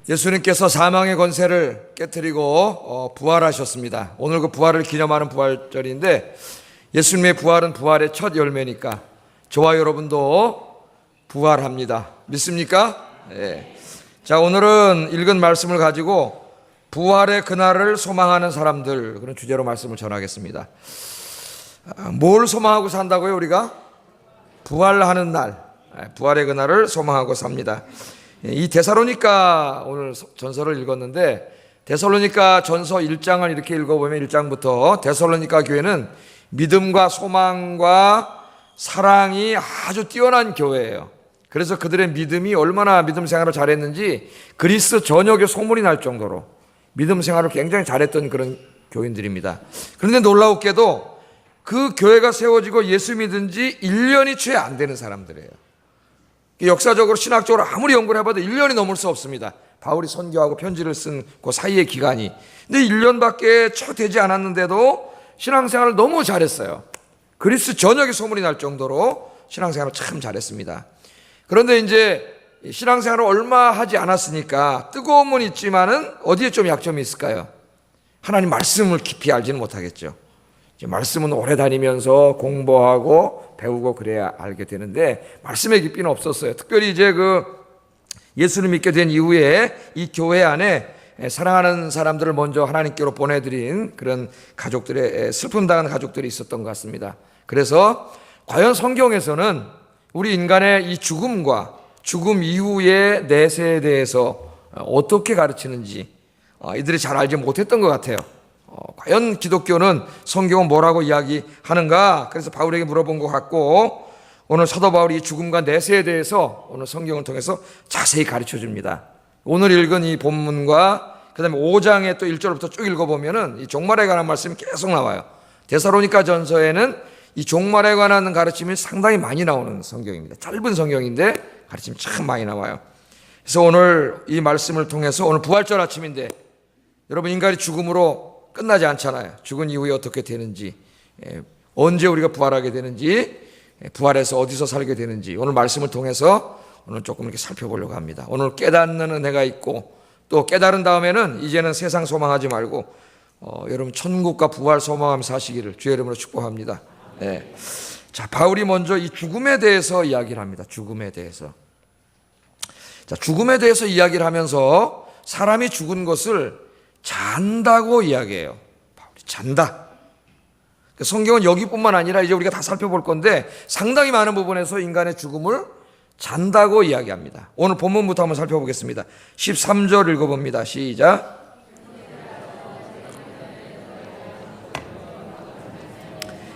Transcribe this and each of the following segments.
예수님께서 사망의 권세를 깨뜨리고 부활하셨습니다. 오늘 그 부활을 기념하는 부활절인데 예수님의 부활은 부활의 첫 열매니까 저와 여러분도 부활합니다. 믿습니까? 네. 자, 오늘은 읽은 말씀을 가지고 부활의 그날을 소망하는 사람들, 그런 주제로 말씀을 전하겠습니다. 뭘 소망하고 산다고요, 우리가? 부활하는 날, 부활의 그날을 소망하고 삽니다. 이 데살로니가 오늘 전서를 읽었는데 데살로니가 전서 1장을 이렇게 읽어보면 1장부터 데살로니가 교회는 믿음과 소망과 사랑이 아주 뛰어난 교회예요. 그래서 그들의 믿음이 얼마나 믿음 생활을 잘했는지 그리스 전역에 소문이 날 정도로 믿음 생활을 굉장히 잘했던 그런 교인들입니다. 그런데 놀라웠게도 그 교회가 세워지고 예수 믿은 지 1년이 채 안 되는 사람들이에요. 역사적으로 신학적으로 아무리 연구를 해봐도 1년이 넘을 수 없습니다. 바울이 선교하고 편지를 쓴 그 사이의 기간이. 근데 1년밖에 채 되지 않았는데도 신앙생활을 너무 잘했어요. 그리스 전역에 소문이 날 정도로 신앙생활을 참 잘했습니다. 그런데 이제 신앙생활을 얼마 하지 않았으니까 뜨거움은 있지만은 어디에 좀 약점이 있을까요? 하나님 말씀을 깊이 알지는 못하겠죠. 말씀은 오래 다니면서 공부하고 배우고 그래야 알게 되는데 말씀의 깊이는 없었어요. 특별히 이제 예수를 믿게 된 이후에 이 교회 안에 사랑하는 사람들을 먼저 하나님께로 보내드린 그런 가족들의 슬픔 당한 가족들이 있었던 것 같습니다. 그래서 과연 성경에서는 우리 인간의 이 죽음과 죽음 이후의 내세에 대해서 어떻게 가르치는지 이들이 잘 알지 못했던 것 같아요. 과연 기독교는 성경은 뭐라고 이야기하는가? 그래서 바울에게 물어본 것 같고 오늘 사도 바울이 이 죽음과 내세에 대해서 오늘 성경을 통해서 자세히 가르쳐 줍니다. 오늘 읽은 이 본문과 그 다음에 5장의 또 1절부터 쭉 읽어보면은 이 종말에 관한 말씀이 계속 나와요. 데살로니가 전서에는 이 종말에 관한 가르침이 상당히 많이 나오는 성경입니다. 짧은 성경인데 가르침이 참 많이 나와요. 그래서 오늘 이 말씀을 통해서 오늘 부활절 아침인데 여러분 인간이 죽음으로 끝나지 않잖아요. 죽은 이후에 어떻게 되는지, 언제 우리가 부활하게 되는지, 부활해서 어디서 살게 되는지 오늘 말씀을 통해서 오늘 조금 이렇게 살펴보려고 합니다. 오늘 깨닫는 은혜가 있고 또 깨달은 다음에는 이제는 세상 소망하지 말고 여러분 천국과 부활 소망하면서 사시기를 주의 이름으로 축복합니다. 네. 자, 바울이 먼저 이 죽음에 대해서 이야기를 합니다. 죽음에 대해서. 자, 죽음에 대해서 이야기를 하면서 사람이 죽은 것을 잔다고 이야기해요. 바울이 잔다. 성경은 여기뿐만 아니라 이제 우리가 다 살펴볼 건데 상당히 많은 부분에서 인간의 죽음을 잔다고 이야기합니다. 오늘 본문부터 한번 살펴보겠습니다. 13절 읽어봅니다. 시작.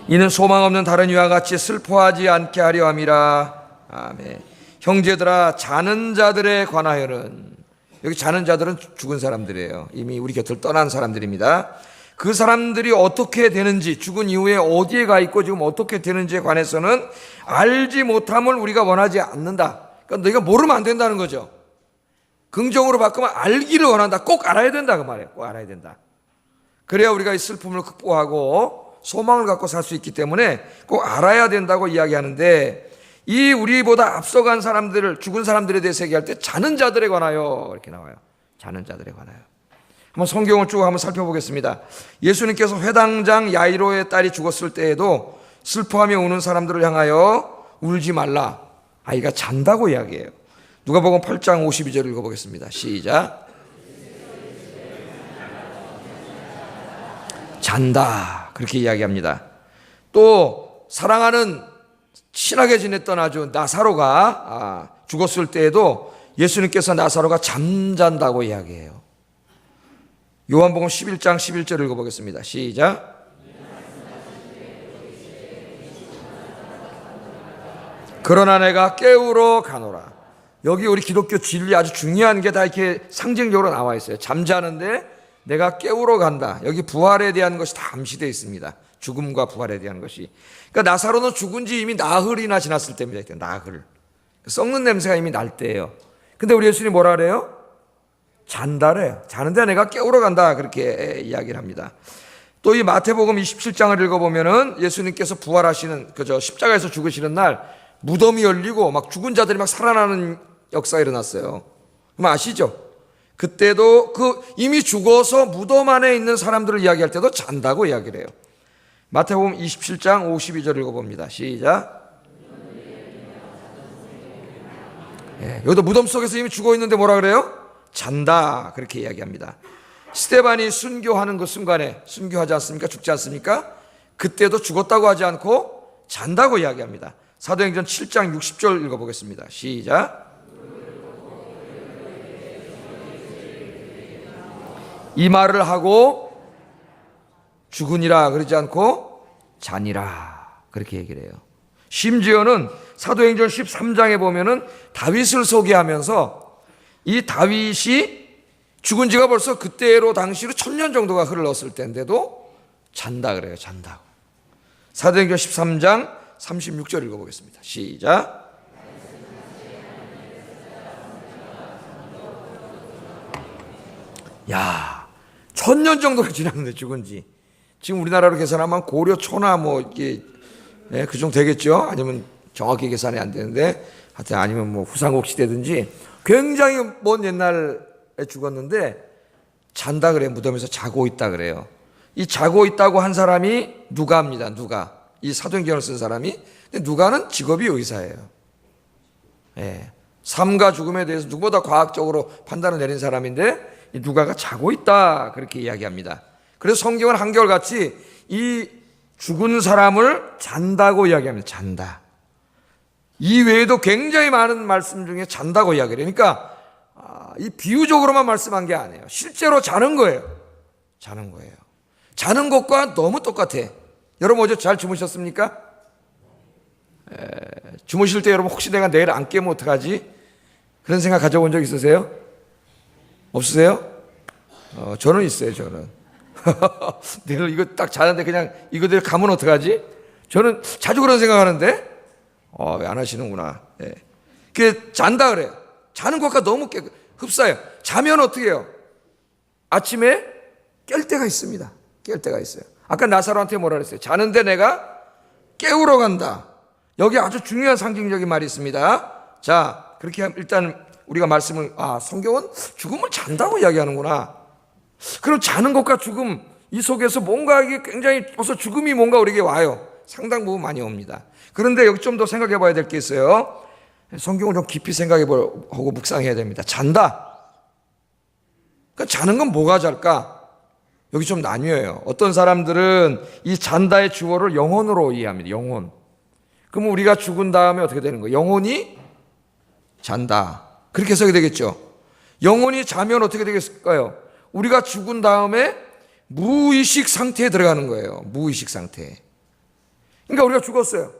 이는 소망 없는 다른 이와 같이 슬퍼하지 않게 하려 함이라. 아멘. 형제들아, 자는 자들에 관하여는, 여기 자는 자들은 죽은 사람들이에요. 이미 우리 곁을 떠난 사람들입니다. 그 사람들이 어떻게 되는지, 죽은 이후에 어디에 가 있고 지금 어떻게 되는지에 관해서는 알지 못함을 우리가 원하지 않는다. 그러니까 너희가 모르면 안 된다는 거죠. 긍정으로 바꾸면 알기를 원한다. 꼭 알아야 된다 그 말이에요. 꼭 알아야 된다. 그래야 우리가 이 슬픔을 극복하고 소망을 갖고 살 수 있기 때문에 꼭 알아야 된다고 이야기하는데, 이 우리보다 앞서간 사람들을, 죽은 사람들에 대해서 얘기할 때 자는 자들에 관하여 이렇게 나와요. 자는 자들에 관하여. 한번 성경을 쭉 한번 살펴보겠습니다. 예수님께서 회당장 야이로의 딸이 죽었을 때에도 슬퍼하며 우는 사람들을 향하여 울지 말라. 아이가 잔다고 이야기해요. 누가복음 8장 52절 읽어보겠습니다. 시작. 잔다. 그렇게 이야기합니다. 또 사랑하는 친하게 지냈던 아주 나사로가 죽었을 때에도 예수님께서 나사로가 잠잔다고 이야기해요. 요한복음 11장 11절 읽어보겠습니다. 시작. 그러나 내가 깨우러 가노라. 여기 우리 기독교 진리 아주 중요한 게 다 이렇게 상징적으로 나와 있어요. 잠자는데 내가 깨우러 간다. 여기 부활에 대한 것이 다 암시되어 있습니다. 죽음과 부활에 대한 것이. 그러니까 나사로는 죽은 지 이미 나흘이나 지났을 때입니다. 나흘. 썩는 냄새가 이미 날 때예요. 근데 우리 예수님이 뭐라 그래요? 잔다래요. 자는데 내가 깨우러 간다. 그렇게 이야기를 합니다. 또 이 마태복음 27장을 읽어보면은 예수님께서 부활하시는 십자가에서 죽으시는 날 무덤이 열리고 막 죽은 자들이 막 살아나는 역사가 일어났어요. 그럼 아시죠? 그때도 이미 죽어서 무덤 안에 있는 사람들을 이야기할 때도 잔다고 이야기를 해요. 마태복음 27장 52절 읽어봅니다. 시작. 여기도 무덤 속에서 이미 죽어 있는데 뭐라 그래요? 잔다. 그렇게 이야기합니다. 스데반이 순교하는 그 순간에, 순교하지 않습니까? 죽지 않습니까? 그때도 죽었다고 하지 않고 잔다고 이야기합니다. 사도행전 7장 60절 읽어보겠습니다. 시작. 이 말을 하고 죽으니라 그러지 않고 자니라 그렇게 얘기를 해요. 심지어는 사도행전 13장에 보면은 다윗을 소개하면서 이 다윗이 죽은 지가 벌써 그때로 당시로 1000년 정도가 흘렀을 때인데도 잔다 그래요. 잔다고. 사도행전 13장 36절 읽어보겠습니다. 시작. 야, 1000년 정도가 지났는데 죽은 지. 지금 우리나라로 계산하면 고려 초나 뭐 이게 그 정도 되겠죠. 아니면 정확히 계산이 안 되는데 하여튼 아니면 뭐 후삼국 시대든지 굉장히 먼 옛날에 죽었는데 잔다 그래요. 무덤에서 자고 있다 그래요. 이 자고 있다고 한 사람이 누가입니다. 누가. 이 사도행전을 쓴 사람이. 근데 누가는 직업이 의사예요. 삶과 죽음에 대해서 누구보다 과학적으로 판단을 내린 사람인데 이 누가가 자고 있다 그렇게 이야기합니다. 그래서 성경은 한결같이 이 죽은 사람을 잔다고 이야기합니다. 잔다. 이 외에도 굉장히 많은 말씀 중에 잔다고 이야기를 해요. 그러니까 이 비유적으로만 말씀한 게 아니에요. 실제로 자는 거예요. 자는 거예요. 자는 것과 너무 똑같아. 여러분 어제 잘 주무셨습니까? 주무실 때 여러분 혹시 내가 내일 안 깨면 어떡하지? 그런 생각 가져본 적 있으세요? 없으세요? 저는 있어요. 저는 내일 이거 딱 자는데 그냥 이거대로 가면 어떡하지? 저는 자주 그런 생각하는데 왜 안 하시는구나. 그 잔다 그래요. 자는 것과 너무 흡사해요. 자면 어떻게 해요? 아침에 깰 때가 있습니다. 깰 때가 있어요. 아까 나사로한테 뭐라 그랬어요? 자는데 내가 깨우러 간다. 여기 아주 중요한 상징적인 말이 있습니다. 자, 그렇게 하면 일단 우리가 말씀을 성경은 죽음을 잔다고 이야기하는구나. 그럼 자는 것과 죽음 이 속에서 뭔가 이게 굉장히 벌써 죽음이 뭔가 우리에게 와요. 상당 부분 많이 옵니다. 그런데 여기 좀 더 생각해 봐야 될 게 있어요. 성경을 좀 깊이 생각해 보고 묵상해야 됩니다. 잔다. 그러니까 자는 건 뭐가 잘까? 여기 좀 나뉘어요. 어떤 사람들은 이 잔다의 주어를 영혼으로 이해합니다. 영혼. 그럼 우리가 죽은 다음에 어떻게 되는 거예요? 영혼이 잔다. 그렇게 해석이 되겠죠. 영혼이 자면 어떻게 되겠을까요? 우리가 죽은 다음에 무의식 상태에 들어가는 거예요. 무의식 상태. 그러니까 우리가 죽었어요.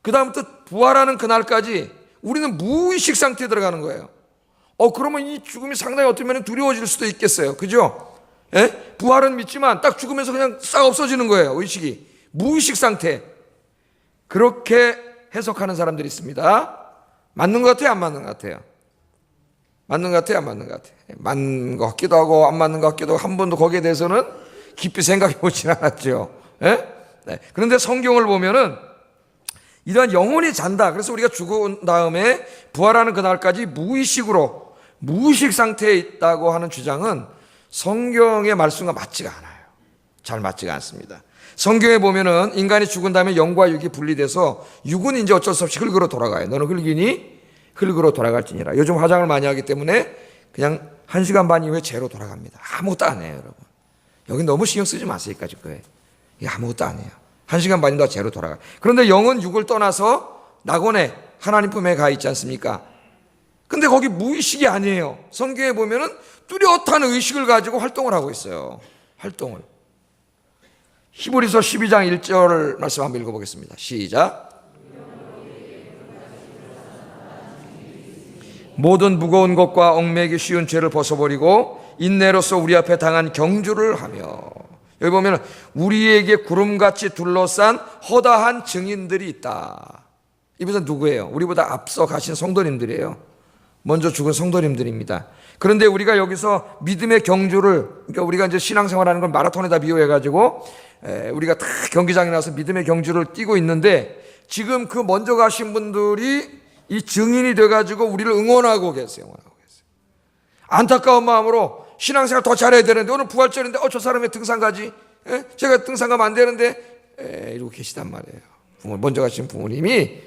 그 다음부터 부활하는 그날까지 우리는 무의식 상태에 들어가는 거예요. 그러면 이 죽음이 상당히 어쩌면 두려워질 수도 있겠어요. 그죠? 부활은 믿지만 딱 죽으면서 그냥 싹 없어지는 거예요. 의식이. 무의식 상태. 그렇게 해석하는 사람들이 있습니다. 맞는 것 같아요? 안 맞는 것 같아요? 맞는 것 같아요? 안 맞는 것 같아요? 맞는 것 같기도 하고 안 맞는 것 같기도 하고 한 번도 거기에 대해서는 깊이 생각해 보진 않았죠. 그런데 성경을 보면은 이러한 영혼이 잔다. 그래서 우리가 죽은 다음에 부활하는 그날까지 무의식으로 무의식 상태에 있다고 하는 주장은 성경의 말씀과 맞지가 않아요. 잘 맞지가 않습니다. 성경에 보면은 인간이 죽은 다음에 영과 육이 분리돼서 육은 이제 어쩔 수 없이 흙으로 돌아가요. 너는 흙이니 흙으로 돌아갈지니라. 요즘 화장을 많이 하기 때문에 그냥 1시간 반 이후에 재로 돌아갑니다. 아무것도 안 해요, 여러분. 여기 너무 신경 쓰지 마세요까지 거예요. 이게 아무것도 안 해요. 1시간 반이 더 재로 돌아가요. 그런데 영은 육을 떠나서 낙원에 하나님 품에 가 있지 않습니까? 근데 거기 무의식이 아니에요. 성경에 보면은 뚜렷한 의식을 가지고 활동을 하고 있어요. 활동을. 히브리서 12장 1절 말씀 한번 읽어보겠습니다. 시작. 모든 무거운 것과 얽매기 쉬운 죄를 벗어버리고 인내로서 우리 앞에 당한 경주를 하며. 여기 보면 우리에게 구름같이 둘러싼 허다한 증인들이 있다. 이분은 누구예요? 우리보다 앞서 가신 성도님들이에요. 먼저 죽은 성도님들입니다. 그런데 우리가 여기서 믿음의 경주를, 그러니까 우리가 이제 신앙생활하는 걸 마라톤에다 비유해가지고 우리가 다 경기장에 나서 믿음의 경주를 뛰고 있는데 지금 그 먼저 가신 분들이 이 증인이 돼가지고 우리를 응원하고 계세요. 안타까운 마음으로 신앙생활 더 잘해야 되는데 오늘 부활절인데 저 사람 왜 등산 가지? 제가 등산 가면 안 되는데 이러고 계시단 말이에요. 먼저 가신 부모님이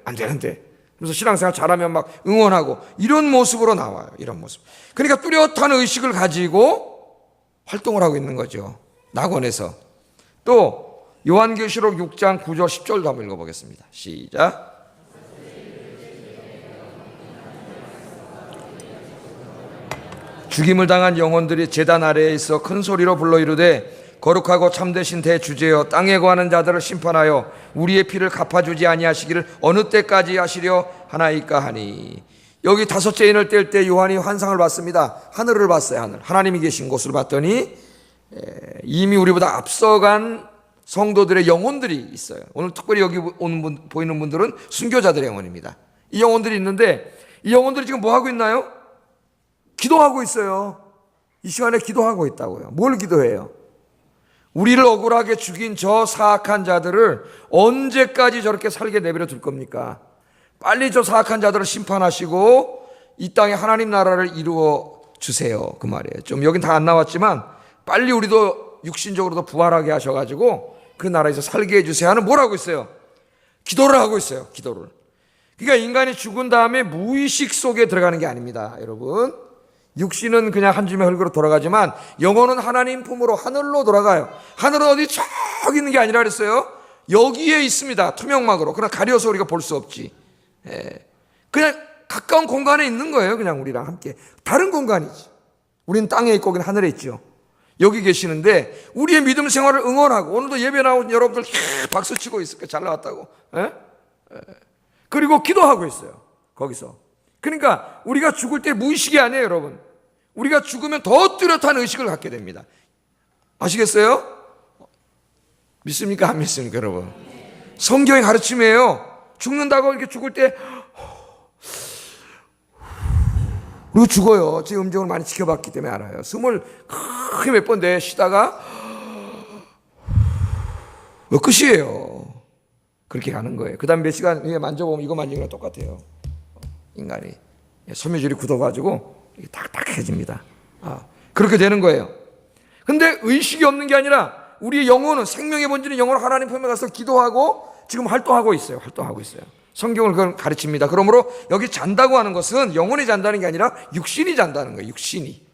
안 되는데, 그래서 신앙생활 잘하면 막 응원하고 이런 모습으로 나와요. 이런 모습. 그러니까 뚜렷한 의식을 가지고 활동을 하고 있는 거죠. 낙원에서. 또 요한계시록 6장 9절 10절도 한번 읽어보겠습니다. 시작. 죽임을 당한 영혼들이 제단 아래에 있어 큰 소리로 불러 이르되 거룩하고 참되신 대주제여, 땅에 거하는 자들을 심판하여 우리의 피를 갚아주지 아니하시기를 어느 때까지 하시려 하나이까 하니. 여기 다섯째 인을 뗄 때 요한이 환상을 봤습니다. 하늘을 봤어요. 하늘. 하나님이 계신 곳을 봤더니 이미 우리보다 앞서간 성도들의 영혼들이 있어요. 오늘 특별히 여기 보이는 분들은 순교자들의 영혼입니다. 이 영혼들이 있는데 이 영혼들이 지금 뭐 하고 있나요? 기도하고 있어요. 이 시간에 기도하고 있다고요. 뭘 기도해요? 우리를 억울하게 죽인 저 사악한 자들을 언제까지 저렇게 살게 내버려 둘 겁니까? 빨리 저 사악한 자들을 심판하시고 이 땅에 하나님 나라를 이루어 주세요. 그 말이에요. 좀 여긴 다 안 나왔지만 빨리 우리도 육신적으로도 부활하게 하셔가지고 그 나라에서 살게 해주세요 하는 뭘 하고 있어요? 기도를 하고 있어요. 기도를. 그러니까 인간이 죽은 다음에 무의식 속에 들어가는 게 아닙니다. 여러분, 육신은 그냥 한 줌의 흙으로 돌아가지만 영혼은 하나님 품으로 하늘로 돌아가요. 하늘은 어디 저 있는 게 아니라 그랬어요. 여기에 있습니다. 투명막으로. 그러나 가려서 우리가 볼 수 없지. 그냥 가까운 공간에 있는 거예요. 그냥 우리랑 함께. 다른 공간이지. 우리는 땅에 있고 거기는 하늘에 있죠. 여기 계시는데 우리의 믿음 생활을 응원하고, 오늘도 예배 나온 여러분들 박수 치고 있을 거예요. 잘 나왔다고. 그리고 기도하고 있어요. 거기서. 그러니까 우리가 죽을 때 무의식이 아니에요, 여러분. 우리가 죽으면 더 뚜렷한 의식을 갖게 됩니다. 아시겠어요? 믿습니까? 안 믿습니까, 여러분? 성경의 가르침이에요. 죽는다고 이렇게 죽을 때 그리고 죽어요. 제 음정을 많이 지켜봤기 때문에 알아요. 숨을 크게 몇 번 내쉬다가 끝이에요. 그렇게 가는 거예요. 그 다음에 몇 시간 위에 만져보면 이거 만지는 거랑 똑같아요. 인간이 섬유질이 굳어가지고 딱딱해집니다. 그렇게 되는 거예요. 근데 의식이 없는 게 아니라 우리의 영혼은, 생명의 본질인 영혼은 하나님 품에 가서 기도하고 지금 활동하고 있어요. 성경을 그걸 가르칩니다. 그러므로 여기 잔다고 하는 것은 영혼이 잔다는 게 아니라 육신이 잔다는 거예요. 육신이.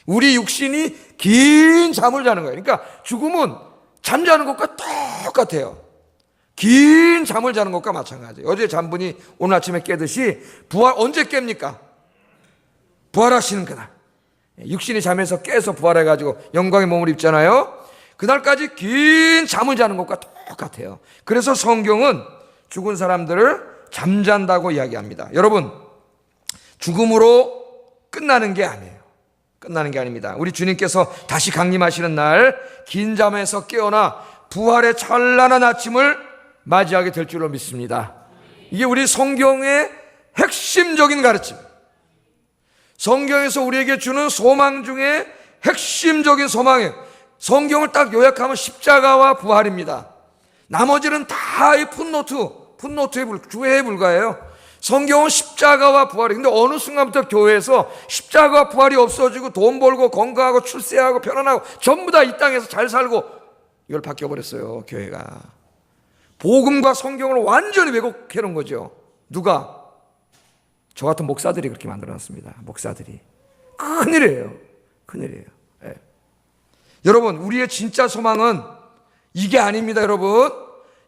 우리 육신이 긴 잠을 자는 거예요. 그러니까 죽음은 잠자는 것과 똑같아요. 긴 잠을 자는 것과 마찬가지예요. 어제 잔분이 오늘 아침에 깨듯이 부활 언제 깹니까? 부활하시는 그날. 육신이 잠에서 깨서 부활해가지고 영광의 몸을 입잖아요. 그날까지 긴 잠을 자는 것과 똑같아요. 그래서 성경은 죽은 사람들을 잠잔다고 이야기합니다. 여러분, 죽음으로 끝나는 게 아니에요. 끝나는 게 아닙니다. 우리 주님께서 다시 강림하시는 날 긴 잠에서 깨어나 부활의 찬란한 아침을 맞이하게 될 줄로 믿습니다. 이게 우리 성경의 핵심적인 가르침, 성경에서 우리에게 주는 소망 중에 핵심적인 소망이에요. 성경을 딱 요약하면 십자가와 부활입니다. 나머지는 다 이 풋노트에 주해에 불과해요. 성경은 십자가와 부활이. 근데 어느 순간부터 교회에서 십자가와 부활이 없어지고 돈 벌고 건강하고 출세하고 편안하고 전부 다 이 땅에서 잘 살고 이걸 바뀌어버렸어요. 교회가 복음과 성경을 완전히 왜곡해 놓은 거죠. 누가? 저 같은 목사들이 그렇게 만들어놨습니다. 목사들이. 큰일이에요. 네. 여러분, 우리의 진짜 소망은 이게 아닙니다. 여러분,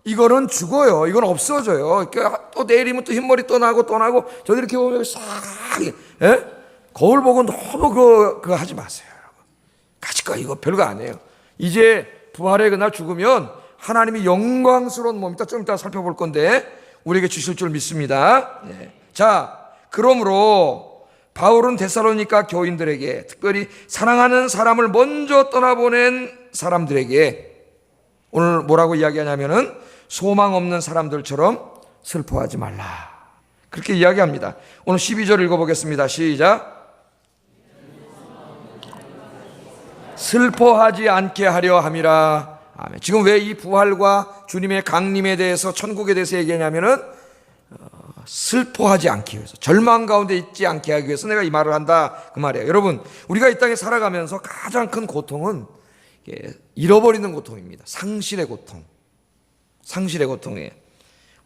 이거는 죽어요. 이건 없어져요. 그러니까 또 내일이면 또 흰머리 또 나고 저들 이렇게 보면 싹 거울 보고 너무 그거 하지 마세요. 여러분, 가지고 이거 별거 아니에요. 이제 부활의 그날 죽으면 하나님이 영광스러운 몸, 좀 이따 살펴볼 건데 우리에게 주실 줄 믿습니다. 네. 자, 그러므로 바울은 데살로니가 교인들에게, 특별히 사랑하는 사람을 먼저 떠나보낸 사람들에게 오늘 뭐라고 이야기하냐면은 소망 없는 사람들처럼 슬퍼하지 말라, 그렇게 이야기합니다. 오늘 12절 읽어보겠습니다. 시작. 슬퍼하지 않게 하려 함이라. 아멘. 지금 왜 이 부활과 주님의 강림에 대해서, 천국에 대해서 얘기하냐면은 슬퍼하지 않기 위해서, 절망 가운데 있지 않게 하기 위해서 내가 이 말을 한다, 그 말이에요. 여러분, 우리가 이 땅에 살아가면서 가장 큰 고통은 잃어버리는 고통입니다. 상실의 고통. 상실의 고통이에요.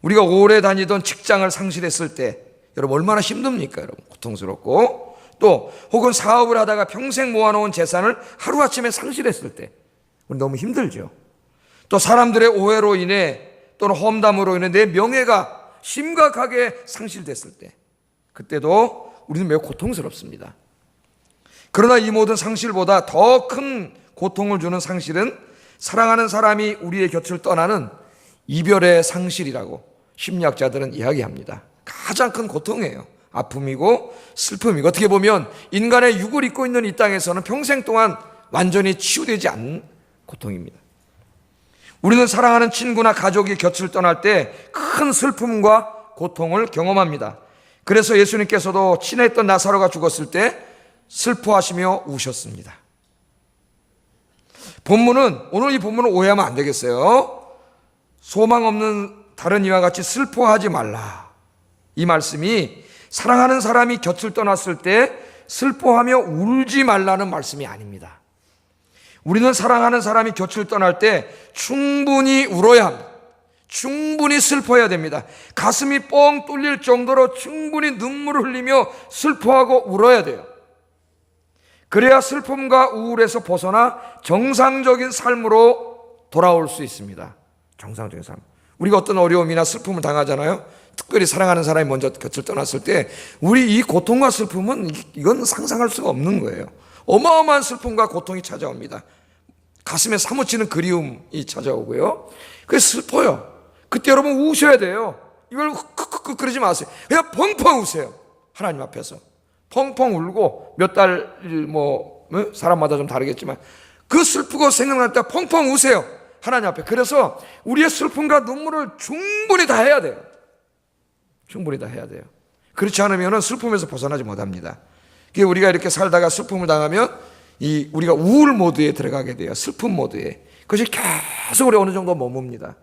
우리가 오래 다니던 직장을 상실했을 때 여러분 얼마나 힘듭니까? 여러분 고통스럽고, 또 혹은 사업을 하다가 평생 모아놓은 재산을 하루아침에 상실했을 때 우리 너무 힘들죠. 또 사람들의 오해로 인해 또는 험담으로 인해 내 명예가 심각하게 상실됐을 때, 그때도 우리는 매우 고통스럽습니다. 그러나 이 모든 상실보다 더 큰 고통을 주는 상실은 사랑하는 사람이 우리의 곁을 떠나는 이별의 상실이라고 심리학자들은 이야기합니다. 가장 큰 고통이에요. 아픔이고 슬픔이고, 어떻게 보면 인간의 육을 입고 있는 이 땅에서는 평생 동안 완전히 치유되지 않는 고통입니다. 우리는 사랑하는 친구나 가족이 곁을 떠날 때 큰 슬픔과 고통을 경험합니다. 그래서 예수님께서도 친했던 나사로가 죽었을 때 슬퍼하시며 우셨습니다. 오늘 이 본문을 오해하면 안 되겠어요. 소망 없는 다른 이와 같이 슬퍼하지 말라, 이 말씀이 사랑하는 사람이 곁을 떠났을 때 슬퍼하며 울지 말라는 말씀이 아닙니다. 우리는 사랑하는 사람이 곁을 떠날 때 충분히 울어야 합니다. 충분히 슬퍼해야 됩니다. 가슴이 뻥 뚫릴 정도로 충분히 눈물을 흘리며 슬퍼하고 울어야 돼요. 그래야 슬픔과 우울에서 벗어나 정상적인 삶으로 돌아올 수 있습니다. 정상적인 삶. 우리가 어떤 어려움이나 슬픔을 당하잖아요. 특별히 사랑하는 사람이 먼저 곁을 떠났을 때 우리 이 고통과 슬픔은 이건 상상할 수가 없는 거예요. 어마어마한 슬픔과 고통이 찾아옵니다. 가슴에 사무치는 그리움이 찾아오고요. 그래서 슬퍼요. 그때 여러분 우셔야 돼요. 이걸 크크크 그러지 마세요. 그냥 펑펑 우세요. 하나님 앞에서 펑펑 울고, 몇 달 사람마다 좀 다르겠지만 그 슬프고 생각날 때 펑펑 우세요. 하나님 앞에. 그래서 우리의 슬픔과 눈물을 충분히 다 해야 돼요. 충분히 다 해야 돼요. 그렇지 않으면 슬픔에서 벗어나지 못합니다. 우리가 이렇게 살다가 슬픔을 당하면 우리가 우울 모드에 들어가게 돼요. 슬픔 모드에. 그것이 계속 우리 어느 정도 머뭅니다.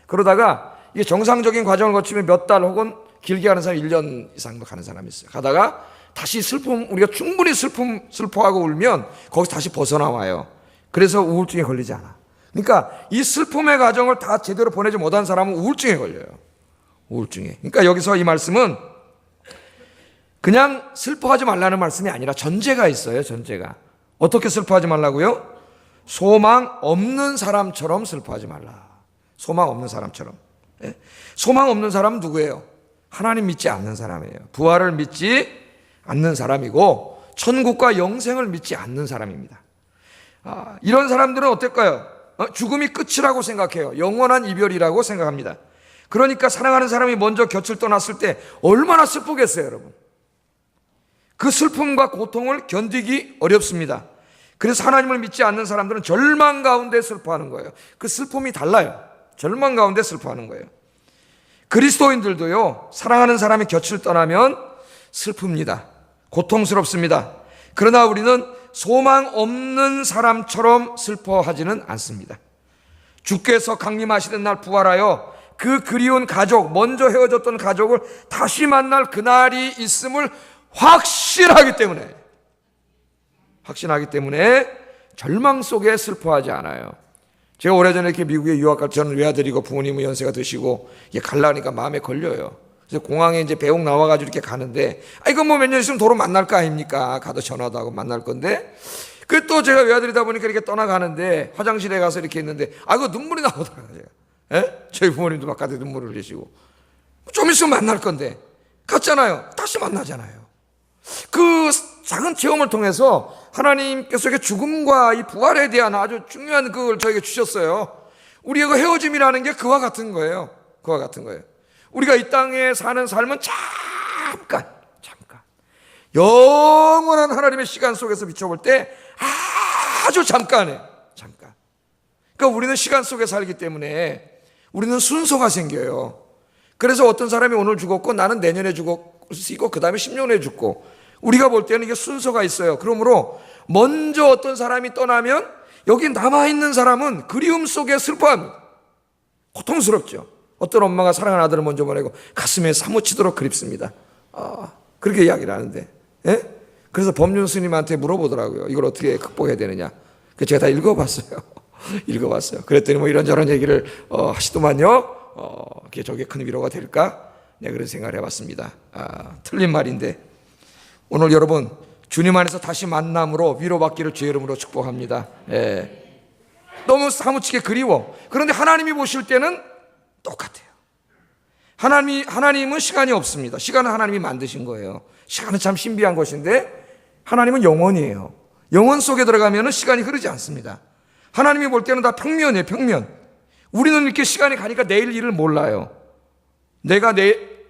그러다가 이게 정상적인 과정을 거치면 몇 달 혹은 길게 가는 사람 1년 이상도 가는 사람이 있어요. 가다가 다시 우리가 충분히 슬퍼하고 울면 거기서 다시 벗어나와요. 그래서 우울증에 걸리지 않아. 그러니까 이 슬픔의 과정을 다 제대로 보내지 못한 사람은 우울증에 걸려요. 우울증에. 그러니까 여기서 이 말씀은 그냥 슬퍼하지 말라는 말씀이 아니라 전제가 있어요. 전제가. 어떻게 슬퍼하지 말라고요? 소망 없는 사람처럼 슬퍼하지 말라. 소망 없는 사람처럼. 소망 없는 사람은 누구예요? 하나님 믿지 않는 사람이에요. 부활을 믿지 않는 사람이고 천국과 영생을 믿지 않는 사람입니다. 이런 사람들은 어떨까요? 죽음이 끝이라고 생각해요. 영원한 이별이라고 생각합니다. 그러니까 사랑하는 사람이 먼저 곁을 떠났을 때 얼마나 슬프겠어요, 여러분. 그 슬픔과 고통을 견디기 어렵습니다. 그래서 하나님을 믿지 않는 사람들은 절망 가운데 슬퍼하는 거예요. 그 슬픔이 달라요. 절망 가운데 슬퍼하는 거예요. 그리스도인들도요, 사랑하는 사람이 곁을 떠나면 슬픕니다. 고통스럽습니다. 그러나 우리는 소망 없는 사람처럼 슬퍼하지는 않습니다. 주께서 강림하시는 날 부활하여 그 그리운 가족, 먼저 헤어졌던 가족을 다시 만날 그날이 있음을 확신하기 때문에 절망 속에 슬퍼하지 않아요. 제가 오래전에 이렇게 미국에 유학 갈 때 저는 외아들이고 부모님은 연세가 드시고 이게 가려니까 마음에 걸려요. 그래서 공항에 이제 배웅 나와가지고 이렇게 가는데, 이거 뭐 몇 년 있으면 도로 만날 거 아닙니까? 가도 전화도 하고 만날 건데, 그 또 제가 외아들이다 보니까 이렇게 떠나가는데 화장실에 가서 이렇게 있는데, 그 눈물이 나오더라고요. 저희 부모님도 바깥에 눈물을 흘리시고, 좀 있으면 만날 건데, 갔잖아요. 다시 만나잖아요. 그 작은 체험을 통해서 하나님께서 죽음과 이 부활에 대한 아주 중요한 그걸 저에게 주셨어요. 우리의 그 헤어짐이라는 게 그와 같은 거예요. 그와 같은 거예요. 우리가 이 땅에 사는 삶은 잠깐 영원한 하나님의 시간 속에서 비춰볼 때 아주 잠깐에 잠깐. 그러니까 우리는 시간 속에 살기 때문에 우리는 순서가 생겨요. 그래서 어떤 사람이 오늘 죽었고 나는 내년에 죽었고 그 다음에 10년 후에 죽고, 우리가 볼 때는 이게 순서가 있어요. 그러므로 먼저 어떤 사람이 떠나면 여기 남아있는 사람은 그리움 속에 슬퍼합니다. 고통스럽죠. 어떤 엄마가 사랑하는 아들을 먼저 보내고 가슴에 사무치도록 그립습니다. 그렇게 이야기를 하는데, 예? 그래서 법륜 스님한테 물어보더라고요. 이걸 어떻게 극복해야 되느냐. 그래서 제가 다 읽어봤어요. 읽어봤어요. 그랬더니 뭐 이런저런 얘기를 하시더만요. 그게 저게 큰 위로가 될까? 네, 그런 생각을 해봤습니다. 틀린 말인데 오늘 여러분 주님 안에서 다시 만남으로 위로받기를 주의 이름으로 축복합니다. 예. 너무 사무치게 그리워. 그런데 하나님이 보실 때는 똑같아요. 하나님은 시간이 없습니다. 시간은 하나님이 만드신 거예요. 시간은 참 신비한 것인데 하나님은 영원이에요. 영원 속에 들어가면 시간이 흐르지 않습니다. 하나님이 볼 때는 다 평면이에요. 평면. 우리는 이렇게 시간이 가니까 내일 일을 몰라요. 내가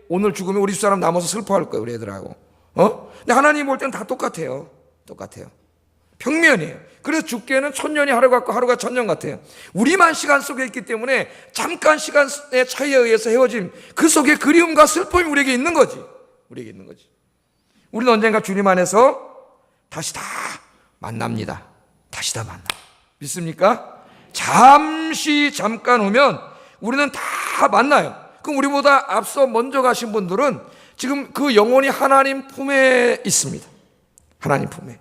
오늘 죽으면 우리 집사람 남아서 슬퍼할 거예요. 우리 애들하고. 근데 하나님 볼 때는 다 똑같아요. 똑같아요. 평면이에요. 그래서 죽게는 천년이 하루 같고 하루가 천년 같아요. 우리만 시간 속에 있기 때문에 잠깐 시간의 차이에 의해서 헤어짐, 그 속에 그리움과 슬픔이 우리에게 있는 거지. 우리에게 있는 거지. 우리는 언젠가 주님 안에서 다시 다 만납니다. 다시 다 만나. 믿습니까? 잠깐 오면 우리는 다 만나요. 그럼 우리보다 앞서 먼저 가신 분들은 지금 그 영혼이 하나님 품에 있습니다. 하나님 품에.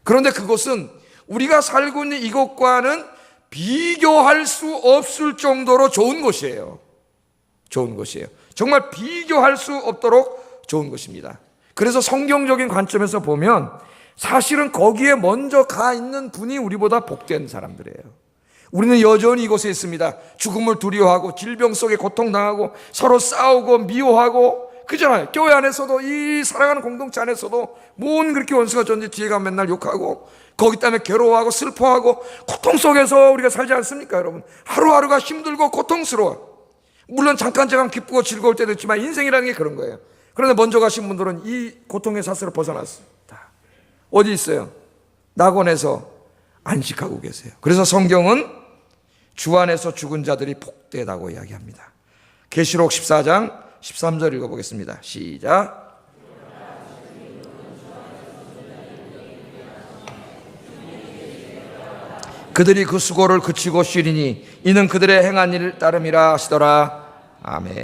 그런데 그것은 우리가 살고 있는 이것과는 비교할 수 없을 정도로 좋은 곳이에요. 좋은 곳이에요. 정말 비교할 수 없도록 좋은 곳입니다. 그래서 성경적인 관점에서 보면 사실은 거기에 먼저 가 있는 분이 우리보다 복된 사람들이에요. 우리는 여전히 이곳에 있습니다. 죽음을 두려워하고 질병 속에 고통당하고 서로 싸우고 미워하고 그잖아요. 교회 안에서도 이 사랑하는 공동체 안에서도 뭔 그렇게 원수가 전지 뒤에 가면 맨날 욕하고 거기 때문에 괴로워하고 슬퍼하고 고통 속에서 우리가 살지 않습니까, 여러분? 하루하루가 힘들고 고통스러워. 물론 잠깐 기쁘고 즐거울 때도 있지만 인생이라는 게 그런 거예요. 그런데 먼저 가신 분들은 이 고통의 사슬을 벗어났습니다. 어디 있어요? 낙원에서 안식하고 계세요. 그래서 성경은 주 안에서 죽은 자들이 복되다고 이야기합니다. 계시록 14장 13절 읽어보겠습니다. 시작. 그들이 그 수고를 그치고 쉬리니 이는 그들의 행한 일 따름이라 하시더라. 아멘.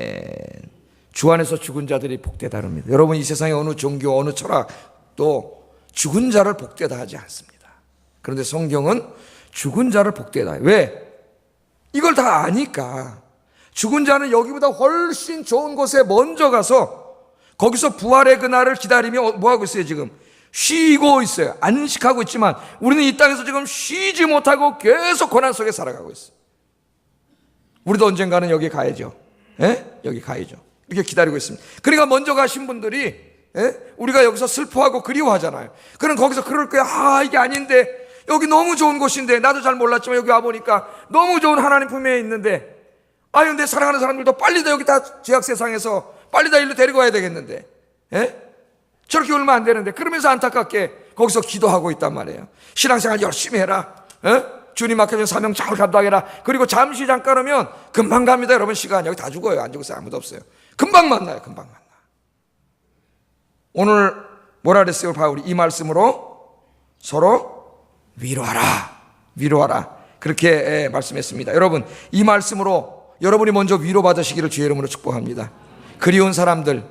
주 안에서 죽은 자들이 복되다릅니다. 여러분, 이 세상의 어느 종교 어느 철학도 죽은 자를 복되다 하지 않습니다. 그런데 성경은 죽은 자를 복되다. 왜? 이걸 다 아니까. 죽은 자는 여기보다 훨씬 좋은 곳에 먼저 가서 거기서 부활의 그날을 기다리며 뭐하고 있어요? 지금 쉬고 있어요. 안식하고 있지만 우리는 이 땅에서 지금 쉬지 못하고 계속 고난 속에 살아가고 있어요. 우리도 언젠가는 여기 가야죠. 여기 가야죠. 이렇게 기다리고 있습니다. 그러니까 먼저 가신 분들이 우리가 여기서 슬퍼하고 그리워하잖아요. 그럼 거기서 그럴 거야. 이게 아닌데 여기 너무 좋은 곳인데 나도 잘 몰랐지만 여기 와보니까 너무 좋은 하나님 품에 있는데 근데 사랑하는 사람들도 빨리 다 여기 다 죄악 세상에서 빨리 다 일로 데리고 와야 되겠는데 저렇게 울면 안 되는데 그러면서 안타깝게 거기서 기도하고 있단 말이에요. 신앙생활 열심히 해라. 주님 앞에 사명 잘 감당해라. 그리고 잠시 잠깐 오면 금방 갑니다. 여러분 시간 여기 다 죽어요. 안 죽었어요. 아무도 없어요. 금방 만나요. 금방 만나. 오늘 뭐라 그랬어요? 바울이 이 말씀으로 서로 위로하라. 그렇게 말씀했습니다. 여러분, 이 말씀으로 여러분이 먼저 위로받으시기를 주의 이름으로 축복합니다. 그리운 사람들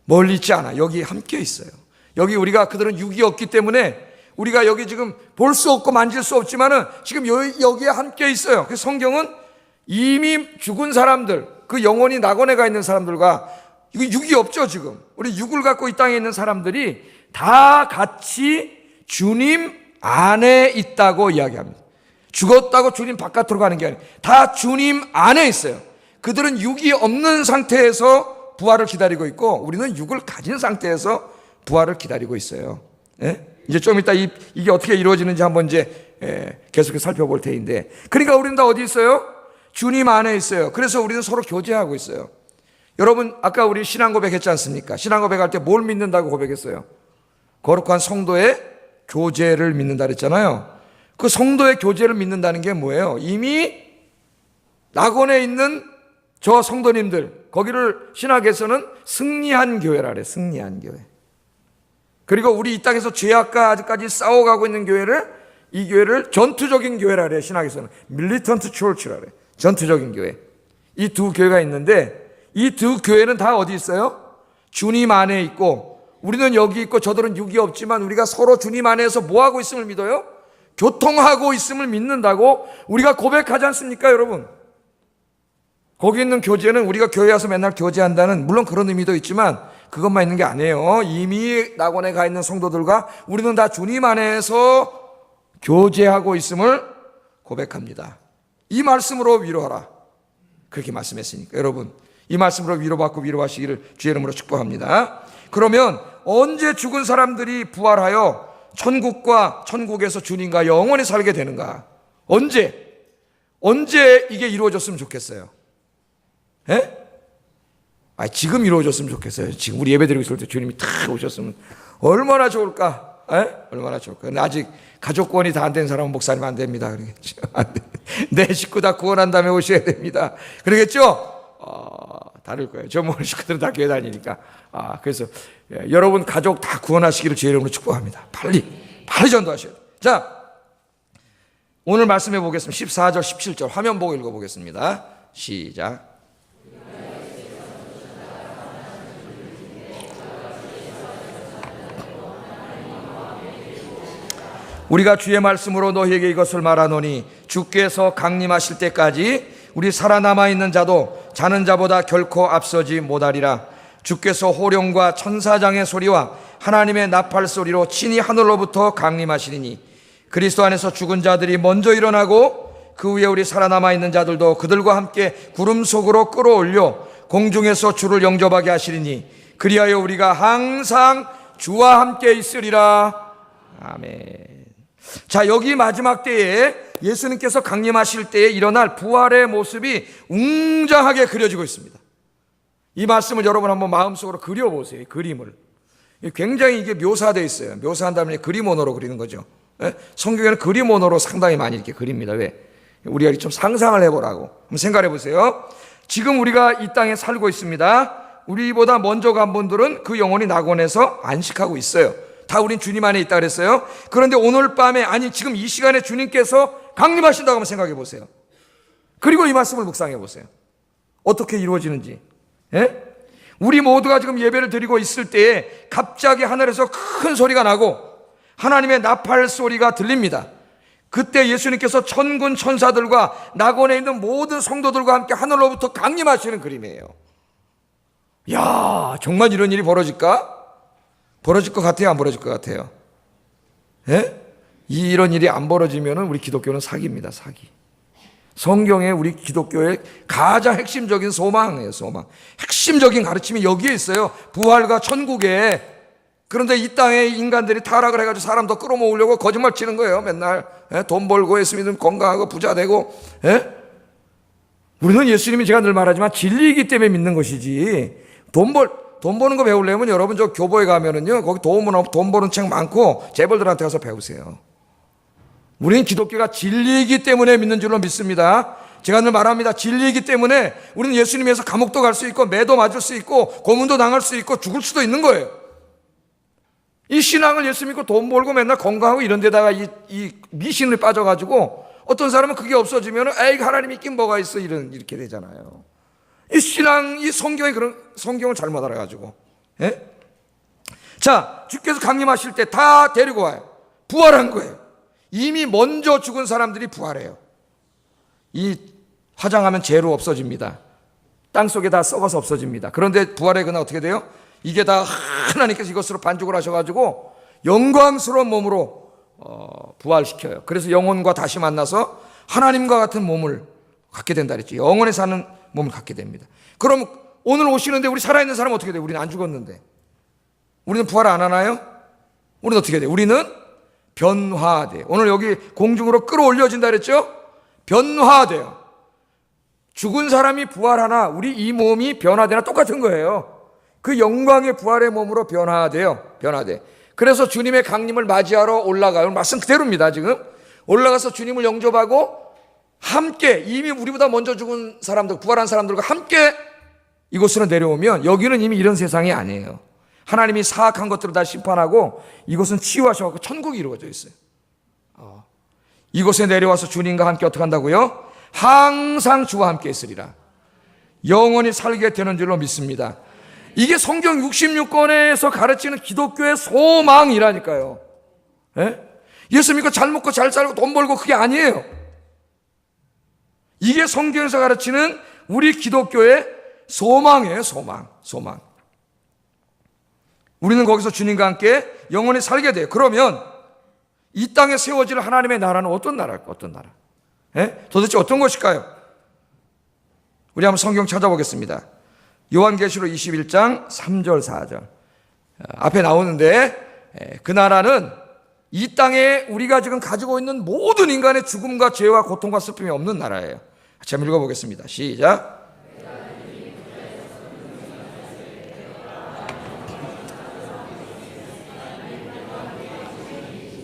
멀리 있지 않아. 여기 함께 있어요. 여기 우리가 그들은 육이 없기 때문에 우리가 여기 지금 볼 수 없고 만질 수 없지만은 지금 여기에 함께 있어요. 그래서 성경은 이미 죽은 사람들, 그 영혼이 낙원에 가 있는 사람들과 이거 육이 없죠. 지금 우리 육을 갖고 이 땅에 있는 사람들이 다 같이 주님 안에 있다고 이야기합니다. 죽었다고 주님 바깥으로 가는 게 아니에요. 다 주님 안에 있어요. 그들은 육이 없는 상태에서 부활을 기다리고 있고 우리는 육을 가진 상태에서 부활을 기다리고 있어요. 이제 좀 이따 이게 어떻게 이루어지는지 한번 이제 계속해서 살펴볼 테인데, 그러니까 우리는 다 어디 있어요? 주님 안에 있어요. 그래서 우리는 서로 교제하고 있어요. 여러분, 아까 우리 신앙 고백했지 않습니까? 신앙 고백할 때 뭘 믿는다고 고백했어요? 거룩한 성도의 교제를 믿는다 그랬잖아요. 그 성도의 교제를 믿는다는 게 뭐예요? 이미 낙원에 있는 저 성도님들, 거기를 신학에서는 승리한 교회라 그래요. 승리한 교회. 그리고 우리 이 땅에서 죄악과 아직까지 싸워가고 있는 이 교회를 전투적인 교회라 그래요. 신학에서는 밀리턴트 초치라 그래요. 전투적인 교회. 이 두 교회가 있는데 이 두 교회는 다 어디 있어요? 주님 안에 있고 우리는 여기 있고 저들은 여기 없지만 우리가 서로 주님 안에서 뭐하고 있음을 믿어요? 교통하고 있음을 믿는다고 우리가 고백하지 않습니까, 여러분? 거기 있는 교제는 우리가 교회 와서 맨날 교제한다는 물론 그런 의미도 있지만 그것만 있는 게 아니에요. 이미 낙원에 가 있는 성도들과 우리는 다 주님 안에서 교제하고 있음을 고백합니다. 이 말씀으로 위로하라. 그렇게 말씀했으니까 여러분 이 말씀으로 위로받고 위로하시기를 주의 이름으로 축복합니다. 그러면 언제 죽은 사람들이 부활하여 천국에서 주님과 영원히 살게 되는가? 언제 이게 이루어졌으면 좋겠어요? 예? 지금 이루어졌으면 좋겠어요. 지금 우리 예배 드리고 있을 때 주님이 탁 오셨으면 얼마나 좋을까? 얼마나 좋을까? 근데 아직 가족권이 다 안 된 사람은 목사님 안 됩니다. 그러겠죠. 내 식구 다 구원한 다음에 오셔야 됩니다. 그러겠죠? 다를 거예요. 저 모르는 식구들은 다 교회 다니니까. 그래서 여러분 가족 다 구원하시기를 주의 이름으로 축복합니다. 빨리 전도하셔야 돼요. 자, 오늘 말씀해 보겠습니다. 14절, 17절 화면 보고 읽어보겠습니다. 시작. 우리가 주의 말씀으로 너희에게 이것을 말하노니 주께서 강림하실 때까지 우리 살아남아 있는 자도 자는 자보다 결코 앞서지 못하리라. 주께서 호령과 천사장의 소리와 하나님의 나팔 소리로 친히 하늘로부터 강림하시리니 그리스도 안에서 죽은 자들이 먼저 일어나고 그 후에 우리 살아남아 있는 자들도 그들과 함께 구름 속으로 끌어올려 공중에서 주를 영접하게 하시리니 그리하여 우리가 항상 주와 함께 있으리라. 아멘. 자, 여기 마지막 때에 예수님께서 강림하실 때에 일어날 부활의 모습이 웅장하게 그려지고 있습니다. 이 말씀을 여러분 한번 마음속으로 그려보세요. 그림을. 굉장히 이게 묘사되어 있어요. 묘사한 다음에 그림 언어로 그리는 거죠. 성경에는 그림 언어로 상당히 많이 이렇게 그립니다. 왜? 우리가 좀 상상을 해보라고. 한번 생각해 보세요. 지금 우리가 이 땅에 살고 있습니다. 우리보다 먼저 간 분들은 그 영혼이 낙원에서 안식하고 있어요. 다 우린 주님 안에 있다 그랬어요. 그런데 오늘 밤에 지금 이 시간에 주님께서 강림하신다고 한번 생각해 보세요. 그리고 이 말씀을 묵상해 보세요. 어떻게 이루어지는지. 우리 모두가 지금 예배를 드리고 있을 때에 갑자기 하늘에서 큰 소리가 나고 하나님의 나팔 소리가 들립니다. 그때 예수님께서 천군 천사들과 낙원에 있는 모든 성도들과 함께 하늘로부터 강림하시는 그림이에요. 야, 정말 이런 일이 벌어질까? 벌어질 것 같아요? 안 벌어질 것 같아요? 이런 일이 안 벌어지면 우리 기독교는 사기입니다. 사기. 성경에 우리 기독교의 가장 핵심적인 소망이에요. 소망. 핵심적인 가르침이 여기에 있어요. 부활과 천국에. 그런데 이 땅에 인간들이 타락을 해가지고 사람 더 끌어모으려고 거짓말 치는 거예요. 맨날 돈 벌고 예수 믿으면 건강하고 부자 되고. 우리는 예수님이 제가 늘 말하지만 진리이기 때문에 믿는 것이지. 돈 버는 거 배우려면 여러분 저 교보에 가면은요 거기 돈 버는 책 많고 재벌들한테 가서 배우세요. 우리는 기독교가 진리이기 때문에 믿는 줄로 믿습니다. 제가 늘 말합니다. 진리이기 때문에 우리는 예수님에서 감옥도 갈 수 있고 매도 맞을 수 있고 고문도 당할 수 있고 죽을 수도 있는 거예요. 이 신앙을 예수 믿고 돈 벌고 맨날 건강하고 이런 데다가 이 미신을 빠져가지고 어떤 사람은 그게 없어지면 에이 하나님 있긴 뭐가 있어 이렇게 되잖아요. 이 신앙, 이 성경을 잘못 알아가지고. 자, 주께서 강림하실 때 다 데리고 와요. 부활한 거예요. 이미 먼저 죽은 사람들이 부활해요. 이 화장하면 재로 없어집니다. 땅 속에 다 썩어서 없어집니다. 그런데 부활의 그날 어떻게 돼요? 이게 다 하나님께서 이것으로 반죽을 하셔가지고 영광스러운 몸으로 부활시켜요. 그래서 영혼과 다시 만나서 하나님과 같은 몸을 갖게 된다 그랬죠. 영원히 사는 몸을 갖게 됩니다. 그럼 오늘 오시는데 우리 살아있는 사람은 어떻게 돼요? 우리는 안 죽었는데. 우리는 부활 안 하나요? 우리는 어떻게 돼요? 우리는 변화돼요. 오늘 여기 공중으로 끌어올려진다 그랬죠? 변화돼요. 죽은 사람이 부활하나 우리 이 몸이 변화되나 똑같은 거예요. 그 영광의 부활의 몸으로 변화돼요. 변화돼. 그래서 주님의 강림을 맞이하러 올라가요. 말씀 그대로입니다. 지금 올라가서 주님을 영접하고 함께 이미 우리보다 먼저 죽은 사람들, 부활한 사람들과 함께 이곳으로 내려오면 여기는 이미 이런 세상이 아니에요. 하나님이 사악한 것들을 다 심판하고 이곳은 치유하셔서 천국이 이루어져 있어요. 이곳에 내려와서 주님과 함께 어떻게 한다고요? 항상 주와 함께 있으리라. 영원히 살게 되는 줄로 믿습니다. 이게 성경 66권에서 가르치는 기독교의 소망이라니까요. 예? 예수 믿고 잘 먹고 잘 살고 돈 벌고 그게 아니에요. 이게 성경에서 가르치는 우리 기독교의 소망이에요. 소망. 우리는 거기서 주님과 함께 영원히 살게 돼요. 그러면 이 땅에 세워질 하나님의 나라는 어떤 나라일까? 어떤 나라? 예? 도대체 어떤 것일까요? 우리 한번 성경 찾아보겠습니다. 요한계시록 21장 3절 4절 앞에 나오는데, 그 나라는 이 땅에 우리가 지금 가지고 있는 모든 인간의 죽음과 죄와 고통과 슬픔이 없는 나라예요. 같이 한번 읽어보겠습니다. 시작.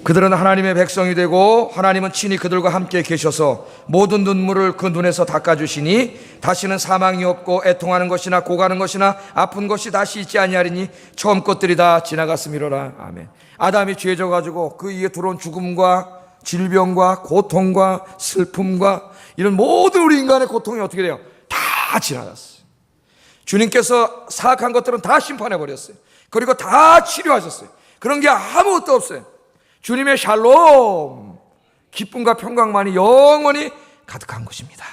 그들은 하나님의 백성이 되고 하나님은 친히 그들과 함께 계셔서 모든 눈물을 그 눈에서 닦아주시니 다시는 사망이 없고 애통하는 것이나 고가는 것이나 아픈 것이 다시 있지 아니하리니 처음 것들이 다 지나갔음이로라. 아멘. 아담이 죄져가지고 그 위에 들어온 죽음과 질병과 고통과 슬픔과 이런 모든 우리 인간의 고통이 어떻게 돼요? 다 지나갔어요. 주님께서 사악한 것들은 다 심판해버렸어요. 그리고 다 치료하셨어요. 그런 게 아무것도 없어요. 주님의 샬롬, 기쁨과 평강만이 영원히 가득한 것입니다.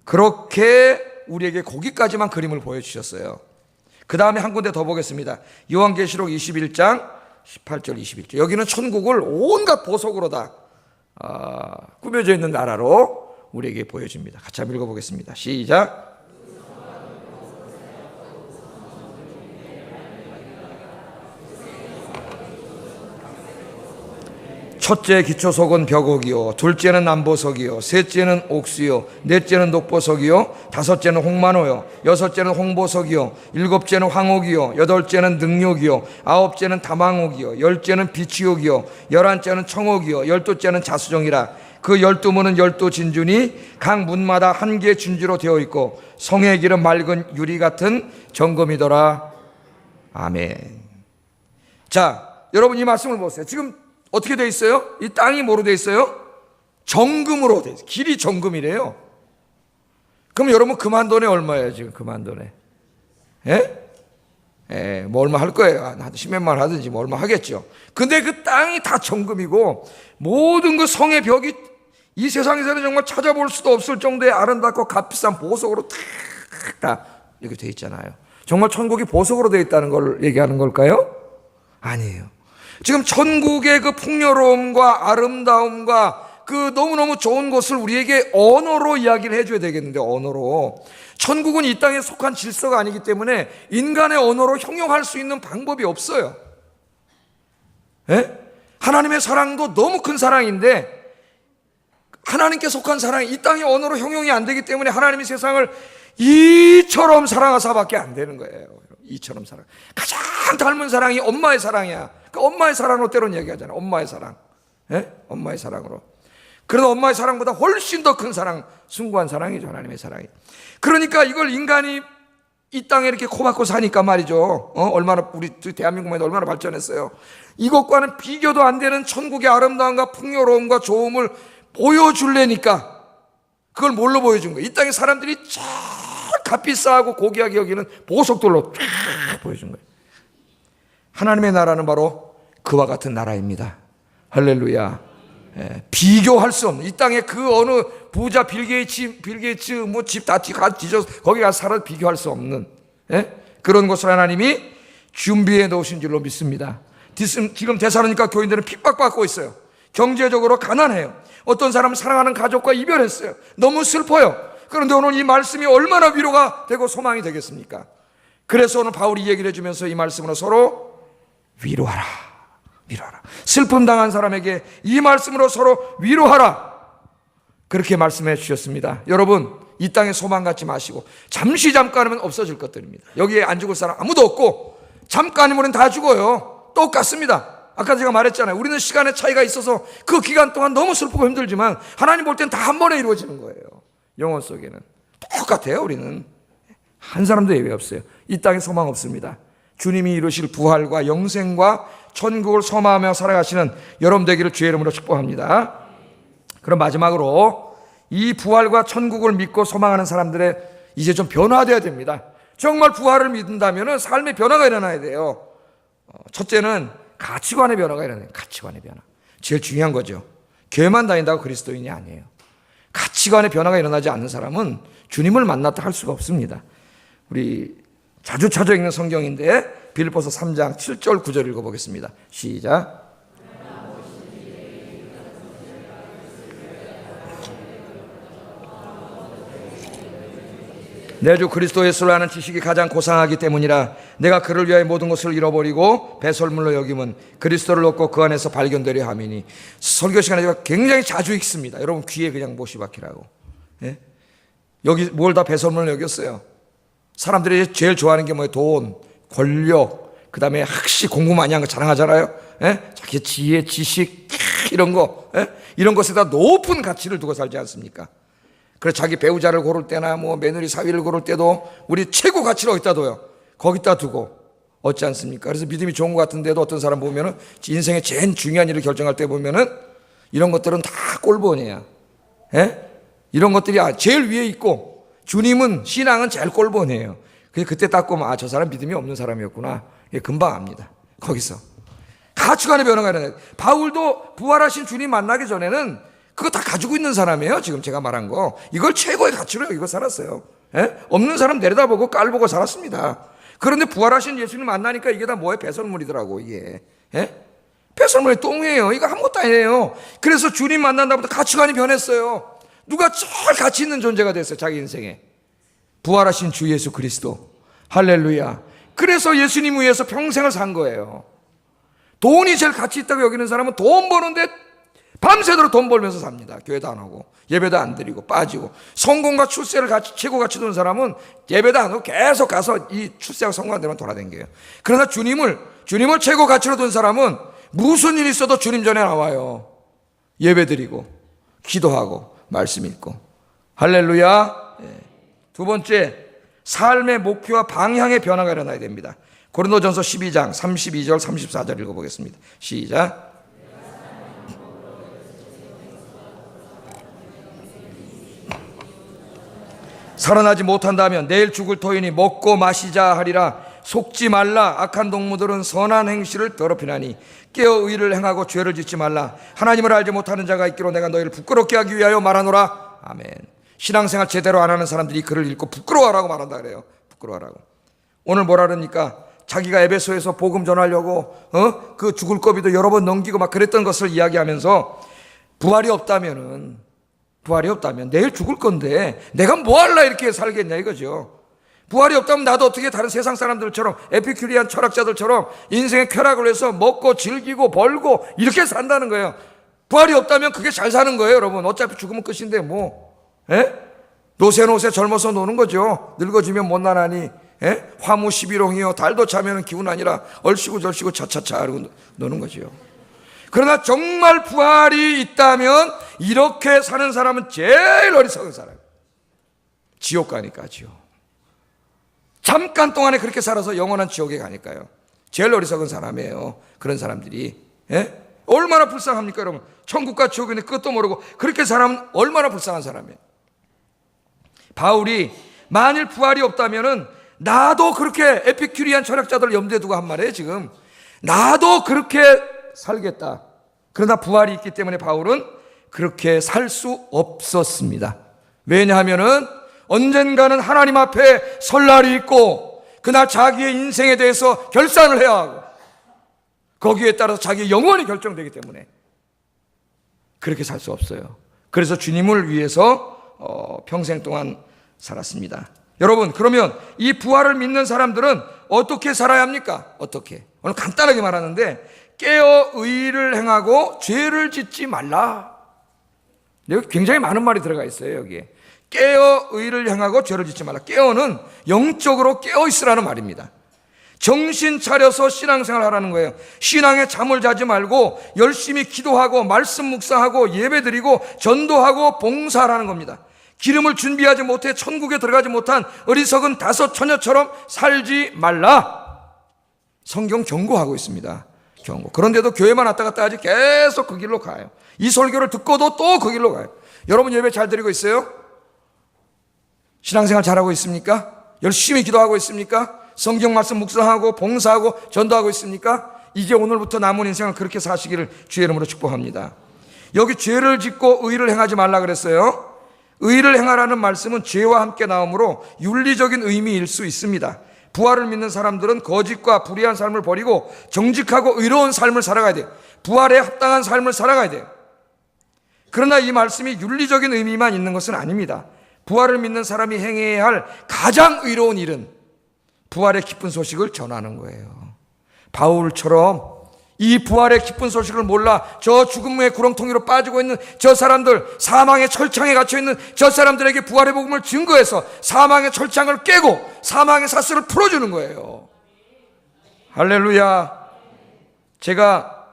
그렇게 우리에게 거기까지만 그림을 보여주셨어요. 그 다음에 한 군데 더 보겠습니다. 요한계시록 21장 18절 21절. 여기는 천국을 온갖 보석으로 다 꾸며져 있는 나라로 우리에게 보여줍니다. 같이 한번 읽어보겠습니다. 시작. 첫째 기초석은 벽옥이요, 둘째는 남보석이요, 셋째는 옥수요, 넷째는 녹보석이요, 다섯째는 홍만호요, 여섯째는 홍보석이요, 일곱째는 황옥이요, 여덟째는 능욕이요, 아홉째는 다망옥이요, 열째는 비치옥이요, 열한째는 청옥이요, 열두째는 자수정이라. 그 12문은 12진주니 각 문마다 한 개의 진주로 되어 있고 성의 길은 맑은 유리 같은 정금이더라. 아멘. 자, 여러분 이 말씀을 보세요. 지금 어떻게 되어 있어요? 이 땅이 뭐로 되어 있어요? 정금으로 되어 있어요. 길이 정금이래요. 그럼 여러분 금한돈에 얼마예요? 지금 금한돈에? 뭐 얼마 할 거예요. 한 10몇만 하든지 뭐 얼마 하겠죠. 근데 그 땅이 다 정금이고 모든 그 성의 벽이 이 세상에서는 정말 찾아볼 수도 없을 정도의 아름답고 값비싼 보석으로 다 이렇게 되어 있잖아요. 정말 천국이 보석으로 되어 있다는 걸 얘기하는 걸까요? 아니에요. 지금 천국의 그 풍요로움과 아름다움과 그 너무너무 좋은 것을 우리에게 언어로 이야기를 해줘야 되겠는데, 언어로. 천국은 이 땅에 속한 질서가 아니기 때문에 인간의 언어로 형용할 수 있는 방법이 없어요. 하나님의 사랑도 너무 큰 사랑인데 하나님께 속한 사랑이 이 땅의 언어로 형용이 안 되기 때문에 하나님이 세상을 이처럼 사랑하사밖에 안 되는 거예요. 이처럼 사랑. 가장 닮은 사랑이 엄마의 사랑이야. 그 엄마의 사랑으로 때로는 얘기하잖아요. 엄마의 사랑. 엄마의 사랑으로. 그러나 엄마의 사랑보다 훨씬 더 큰 사랑, 숭고한 사랑이죠. 하나님의 사랑이. 그러니까 이걸 인간이 이 땅에 이렇게 코박고 사니까 말이죠. 얼마나 우리 대한민국만 해도 얼마나 발전했어요. 이것과는 비교도 안 되는 천국의 아름다움과 풍요로움과 좋음을 보여줄래니까 그걸 뭘로 보여준 거예요? 이 땅의 사람들이 쫙 값비싸고 고귀하게 여기는 보석돌로 쫙 보여준 거예요. 하나님의 나라는 바로 그와 같은 나라입니다. 할렐루야. 비교할 수 없는, 이 땅에 그 어느 부자 빌 게이츠 뭐 집 다 뒤져 거기 가서 살아도 비교할 수 없는 그런 것을 하나님이 준비해 놓으신 줄로 믿습니다. 지금 데살로니가 교인들은 핍박받고 있어요. 경제적으로 가난해요. 어떤 사람은 사랑하는 가족과 이별했어요. 너무 슬퍼요. 그런데 오늘 이 말씀이 얼마나 위로가 되고 소망이 되겠습니까? 그래서 오늘 바울이 얘기를 해주면서 이 말씀으로 서로 위로하라. 슬픔 당한 사람에게 이 말씀으로 서로 위로하라. 그렇게 말씀해 주셨습니다. 여러분, 이 땅에 소망 갖지 마시고 잠깐이면 없어질 것들입니다. 여기에 안 죽을 사람 아무도 없고 잠깐이면 다 죽어요. 똑같습니다. 아까 제가 말했잖아요. 우리는 시간의 차이가 있어서 그 기간 동안 너무 슬프고 힘들지만 하나님 볼 땐 다 한 번에 이루어지는 거예요. 영혼 속에는 똑같아요. 우리는 한 사람도 예외 없어요. 이 땅에 소망 없습니다. 주님이 이루실 부활과 영생과 천국을 소망하며 살아가시는 여러분 되기를 주의 이름으로 축복합니다. 그럼 마지막으로 이 부활과 천국을 믿고 소망하는 사람들의 이제 좀 변화되어야 됩니다. 정말 부활을 믿는다면 삶의 변화가 일어나야 돼요. 첫째는 가치관의 변화가 일어나요. 가치관의 변화. 제일 중요한 거죠. 교회만 다닌다고 그리스도인이 아니에요. 가치관의 변화가 일어나지 않는 사람은 주님을 만났다 할 수가 없습니다. 우리 자주 찾아 읽는 성경인데 빌립보서 3장 7절 9절 읽어보겠습니다. 시작. 내 주 그리스도 예수를 아는 지식이 가장 고상하기 때문이라. 내가 그를 위하여 모든 것을 잃어버리고 배설물로 여김은 그리스도를 얻고 그 안에서 발견되려 함이니. 설교 시간에 제가 굉장히 자주 읽습니다. 여러분 귀에 그냥 못이 박히라고. 예? 여기 뭘 다 배설물로 여겼어요. 사람들이 제일 좋아하는 게 뭐예요? 돈, 권력, 그 다음에 학식, 공부 많이 한 거 자랑하잖아요. 예? 자기 지혜, 지식 이런 거, 예? 이런 것에다 높은 가치를 두고 살지 않습니까? 그래서 자기 배우자를 고를 때나 뭐 며느리 사위를 고를 때도 우리 최고 가치를 어디다 둬요? 거기다 두고 얻지 않습니까? 그래서 믿음이 좋은 것 같은데도 어떤 사람 보면은 인생의 제일 중요한 일을 결정할 때 보면은 이런 것들은 다 꼴본이에요. 예? 이런 것들이 제일 위에 있고 주님은, 신앙은 제일 꼴본이에요. 그때 딱 보면 저 사람 믿음이 없는 사람이었구나. 금방 압니다. 거기서 가치관의 변화가 일어나요. 바울도 부활하신 주님 만나기 전에는 그거 다 가지고 있는 사람이에요. 지금 제가 말한 거 이걸 최고의 가치로 여기고 살았어요. 예? 없는 사람 내려다보고 깔보고 살았습니다. 그런데 부활하신 예수님 만나니까 이게 다 뭐예요? 배설물이더라고 이게. 예? 배설물이 똥이에요. 이거 아무것도 아니에요. 그래서 주님 만난 다음부터 가치관이 변했어요. 누가 제일 가치 있는 존재가 됐어요. 자기 인생에 부활하신 주 예수 그리스도. 할렐루야. 그래서 예수님 위해서 평생을 산 거예요. 돈이 제일 가치 있다고 여기는 사람은 돈 버는데 밤새도록 돈 벌면서 삽니다. 교회도 안 하고 예배도 안 드리고 빠지고. 성공과 출세를 최고 가치 두는 사람은 예배도 안 하고 계속 가서 이 출세하고 성공한 데만 돌아다녀요. 그러나 주님을 최고 가치로 둔 사람은 무슨 일이 있어도 주님 전에 나와요. 예배 드리고 기도하고 말씀 읽고. 할렐루야. 두 번째, 삶의 목표와 방향의 변화가 일어나야 됩니다. 고린도전서 12장 32절 34절 읽어보겠습니다. 시작. 살아나지 못한다면 내일 죽을 터이니 먹고 마시자 하리라. 속지 말라. 악한 동무들은 선한 행실을 더럽히나니 깨어 의를 행하고 죄를 짓지 말라. 하나님을 알지 못하는 자가 있기로 내가 너희를 부끄럽게 하기 위하여 말하노라. 아멘. 신앙생활 제대로 안 하는 사람들이 글을 읽고 부끄러워하라고 말한다 그래요. 부끄러워하라고. 오늘 뭐라 그러니까 자기가 에베소에서 복음 전하려고 그 죽을 고비도 여러 번 넘기고 막 그랬던 것을 이야기하면서 부활이 없다면 내일 죽을 건데 내가 뭐 할라 이렇게 살겠냐 이거죠. 부활이 없다면 나도 어떻게 다른 세상 사람들처럼 에피큐리안 철학자들처럼 인생의 쾌락을 해서 먹고 즐기고 벌고 이렇게 산다는 거예요. 부활이 없다면 그게 잘 사는 거예요. 여러분 어차피 죽으면 끝인데 뭐. 노세 젊어서 노는 거죠. 늙어지면 못나나니 화무 11홍이요 달도 차면 기운 아니라 얼씨구 절씨구 차차차 하고 노는 거죠. 그러나 정말 부활이 있다면 이렇게 사는 사람은 제일 어리석은 사람. 지옥 가니까 지옥. 잠깐 동안에 그렇게 살아서 영원한 지옥에 가니까요. 제일 어리석은 사람이에요. 그런 사람들이. 얼마나 불쌍합니까 여러분. 천국과 지옥인데 그것도 모르고 그렇게 살아면 얼마나 불쌍한 사람이에요. 바울이 만일 부활이 없다면은 나도 그렇게 에피큐리안 철학자들 염두에 두고 한 말이에요 지금. 나도 그렇게 살겠다. 그러나 부활이 있기 때문에 바울은 그렇게 살 수 없었습니다. 왜냐하면은 언젠가는 하나님 앞에 설 날이 있고 그날 자기의 인생에 대해서 결산을 해야 하고 거기에 따라서 자기의 영원이 결정되기 때문에 그렇게 살 수 없어요. 그래서 주님을 위해서 평생 동안 살았습니다. 여러분 그러면 이 부활을 믿는 사람들은 어떻게 살아야 합니까? 어떻게? 오늘 간단하게 말하는데 깨어 의를 행하고 죄를 짓지 말라. 여기 굉장히 많은 말이 들어가 있어요. 여기에 깨어 의를 행하고 죄를 짓지 말라. 깨어는 영적으로 깨어 있으라는 말입니다. 정신 차려서 신앙생활 하라는 거예요. 신앙에 잠을 자지 말고 열심히 기도하고 말씀 묵상하고 예배드리고 전도하고 봉사하라는 겁니다. 기름을 준비하지 못해 천국에 들어가지 못한 어리석은 다섯 처녀처럼 살지 말라. 성경 경고하고 있습니다. 경고. 그런데도 교회만 왔다 갔다 하지 계속 그 길로 가요. 이 설교를 듣고도 또 그 길로 가요. 여러분 예배 잘 드리고 있어요? 신앙생활 잘하고 있습니까? 열심히 기도하고 있습니까? 성경 말씀 묵상하고 봉사하고 전도하고 있습니까? 이제 오늘부터 남은 인생을 그렇게 사시기를 주의 이름으로 축복합니다. 여기 죄를 짓고 의를 행하지 말라 그랬어요. 의를 행하라는 말씀은 죄와 함께 나오므로 윤리적인 의미일 수 있습니다. 부활을 믿는 사람들은 거짓과 불의한 삶을 버리고 정직하고 의로운 삶을 살아가야 돼요. 부활에 합당한 삶을 살아가야 돼요. 그러나 이 말씀이 윤리적인 의미만 있는 것은 아닙니다. 부활을 믿는 사람이 행해야 할 가장 의로운 일은 부활의 기쁜 소식을 전하는 거예요. 바울처럼 이 부활의 기쁜 소식을 몰라 저 죽음의 구렁텅이로 빠지고 있는 저 사람들, 사망의 철창에 갇혀있는 저 사람들에게 부활의 복음을 증거해서 사망의 철창을 깨고 사망의 사슬을 풀어주는 거예요. 할렐루야. 제가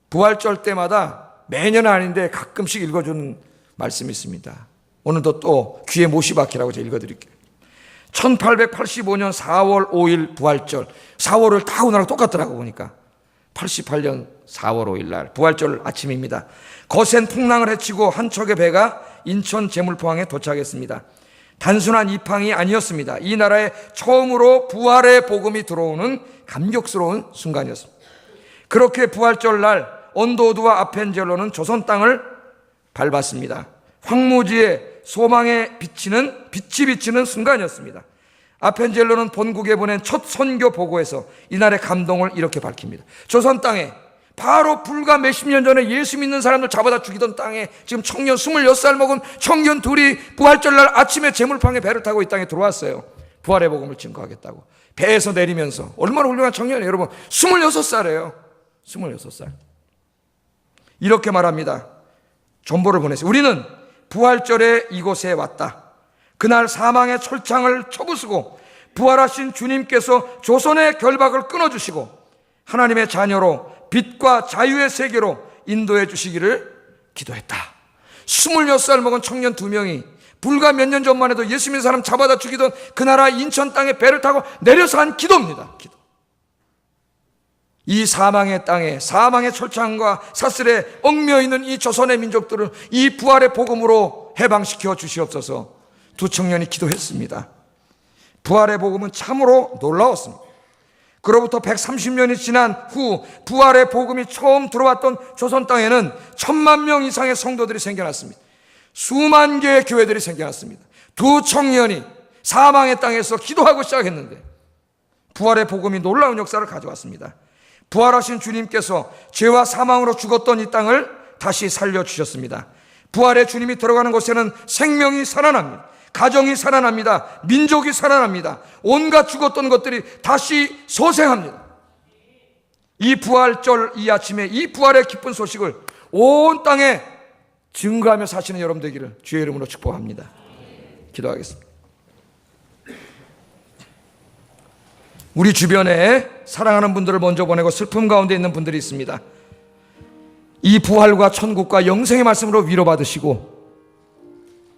부활절 때마다 매년 아닌데 가끔씩 읽어주는 말씀이 있습니다. 오늘도 또 귀에 못이 박히라고 제가 읽어드릴게요. 1885년 4월 5일 부활절. 4월을 다 오늘하고 똑같더라고 보니까. 88년 4월 5일 날 부활절 아침입니다. 거센 풍랑을 헤치고 한 척의 배가 인천 제물포항에 도착했습니다. 단순한 입항이 아니었습니다. 이 나라에 처음으로 부활의 복음이 들어오는 감격스러운 순간이었습니다. 그렇게 부활절 날 언도우드와 아펜젤로는 조선 땅을 밟았습니다. 황무지에 소망의 빛이 비치는 순간이었습니다. 아펜젤로는 본국에 보낸 첫 선교 보고에서 이날의 감동을 이렇게 밝힙니다. 조선 땅에 바로 불과 몇십 년 전에 예수 믿는 사람들 잡아다 죽이던 땅에 지금 청년 26살 먹은 청년 둘이 부활절날 아침에 제물팡에 배를 타고 이 땅에 들어왔어요. 부활의 복음을 증거하겠다고. 배에서 내리면서 얼마나 훌륭한 청년이에요. 여러분 26살이에요. 26살. 이렇게 말합니다. 전보를 보냈어요. 우리는 부활절에 이곳에 왔다. 그날 사망의 철창을 쳐부수고 부활하신 주님께서 조선의 결박을 끊어주시고 하나님의 자녀로 빛과 자유의 세계로 인도해 주시기를 기도했다. 26살 먹은 청년 2명이 불과 몇 년 전만 해도 예수 믿는 사람 잡아다 죽이던 그 나라 인천 땅에 배를 타고 내려서 한 기도입니다. 기도. 이 사망의 땅에 사망의 철창과 사슬에 얽매여 있는 이 조선의 민족들을 이 부활의 복음으로 해방시켜 주시옵소서. 두 청년이 기도했습니다. 부활의 복음은 참으로 놀라웠습니다. 그로부터 130년이 지난 후 부활의 복음이 처음 들어왔던 조선 땅에는 1000만 이상의 성도들이 생겨났습니다. 수만 개의 교회들이 생겨났습니다. 두 청년이 사망의 땅에서 기도하고 시작했는데 부활의 복음이 놀라운 역사를 가져왔습니다. 부활하신 주님께서 죄와 사망으로 죽었던 이 땅을 다시 살려주셨습니다. 부활의 주님이 들어가는 곳에는 생명이 살아납니다. 가정이 살아납니다. 민족이 살아납니다. 온갖 죽었던 것들이 다시 소생합니다. 이 부활절 이 아침에 이 부활의 기쁜 소식을 온 땅에 증거하며 사시는 여러분 되기를 주의 이름으로 축복합니다. 기도하겠습니다. 우리 주변에 사랑하는 분들을 먼저 보내고 슬픔 가운데 있는 분들이 있습니다. 이 부활과 천국과 영생의 말씀으로 위로받으시고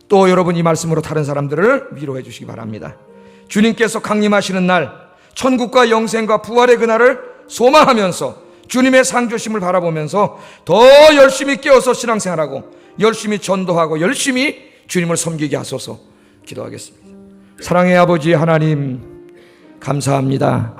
또 여러분 이 말씀으로 다른 사람들을 위로해 주시기 바랍니다. 주님께서 강림하시는 날 천국과 영생과 부활의 그날을 소망하면서 주님의 상주심을 바라보면서 더 열심히 깨어서 신앙생활하고 열심히 전도하고 열심히 주님을 섬기게 하소서. 기도하겠습니다. 사랑의 아버지 하나님 감사합니다.